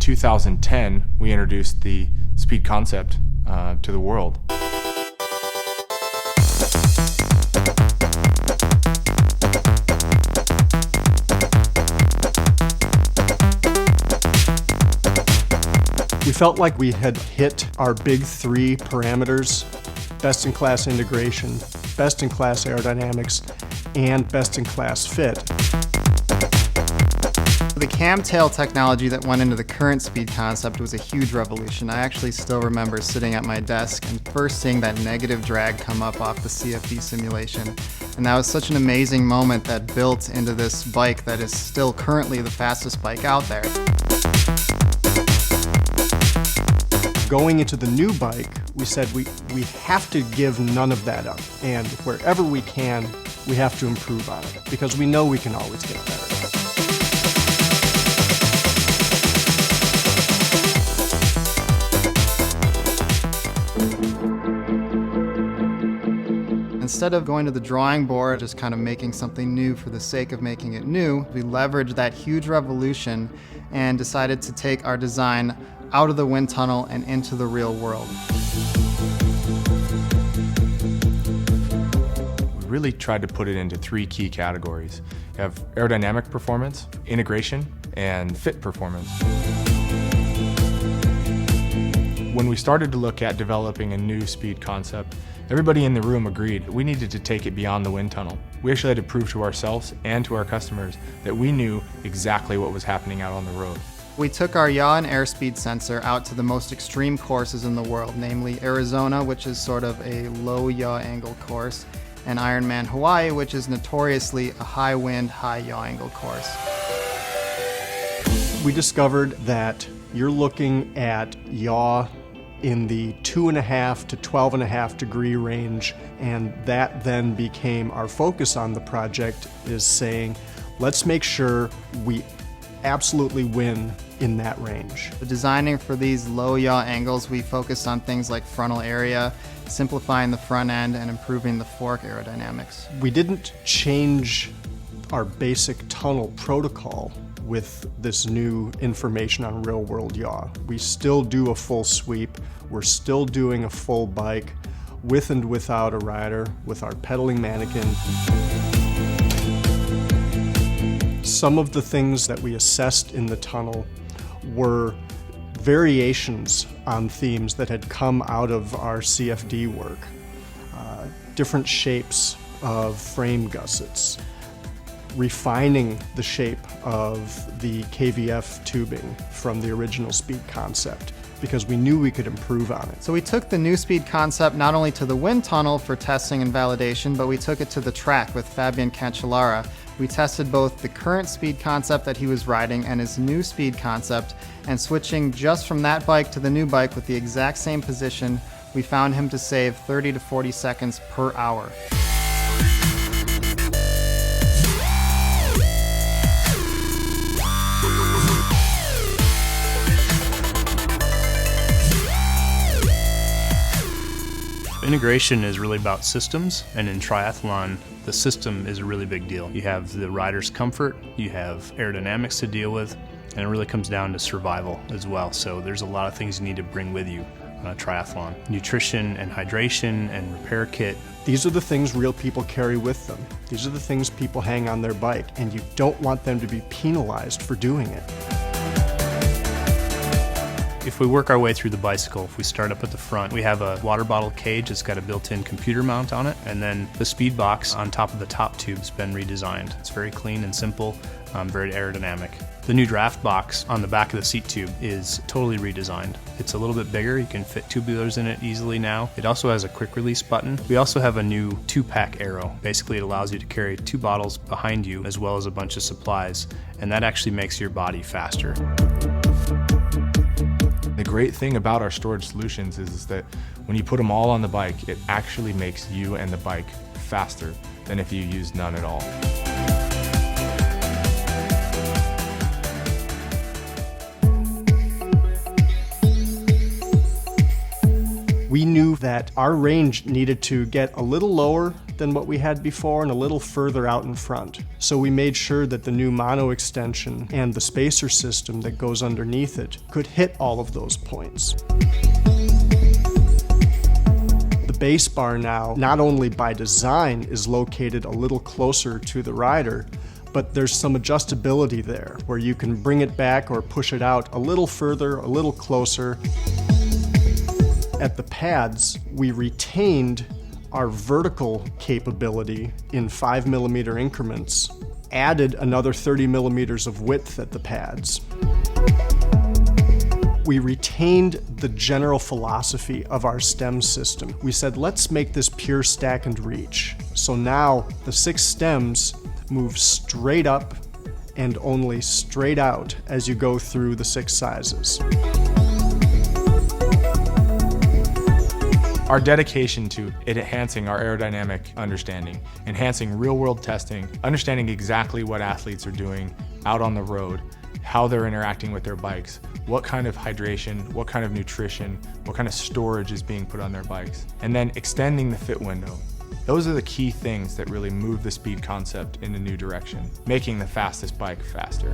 2010, we introduced the Speed concept to the world. We felt like we had hit our big three parameters: best-in-class integration, best-in-class aerodynamics, and best-in-class fit. The camtail technology that went into the current Speed concept was a huge revolution. I actually still remember sitting at my desk and first seeing that negative drag come up off the CFD simulation. And that was such an amazing moment that built into this bike that is still currently the fastest bike out there. Going into the new bike, we said we have to give none of that up. And wherever we can, we have to improve on it, because we know we can always get better. Instead of going to the drawing board, just kind of making something new for the sake of making it new, we leveraged that huge revolution and decided to take our design out of the wind tunnel and into the real world. We really tried to put it into three key categories. You have aerodynamic performance, integration, and fit performance. When we started to look at developing a new Speed concept, everybody in the room agreed we needed to take it beyond the wind tunnel. We actually had to prove to ourselves and to our customers that we knew exactly what was happening out on the road. We took our yaw and airspeed sensor out to the most extreme courses in the world, namely Arizona, which is sort of a low yaw angle course, and Ironman Hawaii, which is notoriously a high wind, high yaw angle course. We discovered that you're looking at yaw in the 2.5 to 12.5 degree range, and that then became our focus on the project, is saying, let's make sure we absolutely win in that range. The designing for these low yaw angles, we focused on things like frontal area, simplifying the front end, and improving the fork aerodynamics. We didn't change our basic tunnel protocol with this new information on real world yaw. We still do a full sweep. We're still doing a full bike with and without a rider with our pedaling mannequin. Some of the things that we assessed in the tunnel were variations on themes that had come out of our CFD work. Different shapes of frame gussets, refining the shape of the KVF tubing from the original Speed concept, because we knew we could improve on it. So we took the new Speed concept not only to the wind tunnel for testing and validation, but we took it to the track with Fabian Cancellara. We tested both the current Speed concept that he was riding and his new Speed concept, and switching just from that bike to the new bike with the exact same position, we found him to save 30 to 40 seconds per hour. Integration is really about systems, and in triathlon, the system is a really big deal. You have the rider's comfort, you have aerodynamics to deal with, and it really comes down to survival as well. So there's a lot of things you need to bring with you on a triathlon. Nutrition and hydration and repair kit. These are the things real people carry with them. These are the things people hang on their bike, and you don't want them to be penalized for doing it. If we work our way through the bicycle, if we start up at the front, we have a water bottle cage that's got a built-in computer mount on it, and then the speed box on top of the top tube's been redesigned. It's very clean and simple, very aerodynamic. The new draft box on the back of the seat tube is totally redesigned. It's a little bit bigger, you can fit tubulars in it easily now. It also has a quick release button. We also have a new 2-pack arrow. Basically it allows you to carry 2 bottles behind you as well as a bunch of supplies, and that actually makes your body faster. The great thing about our storage solutions is that when you put them all on the bike, it actually makes you and the bike faster than if you used none at all. We knew that our range needed to get a little lower than what we had before and a little further out in front. So we made sure that the new mono extension and the spacer system that goes underneath it could hit all of those points. The base bar now, not only by design, is located a little closer to the rider, but there's some adjustability there where you can bring it back or push it out a little further, a little closer. At the pads, we retained our vertical capability in 5mm increments, added another 30 millimeters of width at the pads. We retained the general philosophy of our stem system. We said, let's make this pure stack and reach. So now the 6 stems move straight up and only straight out as you go through the 6 sizes. Our dedication to enhancing our aerodynamic understanding, enhancing real-world testing, understanding exactly what athletes are doing out on the road, how they're interacting with their bikes, what kind of hydration, what kind of nutrition, what kind of storage is being put on their bikes, and then extending the fit window. Those are the key things that really move the speed concept in a new direction, making the fastest bike faster.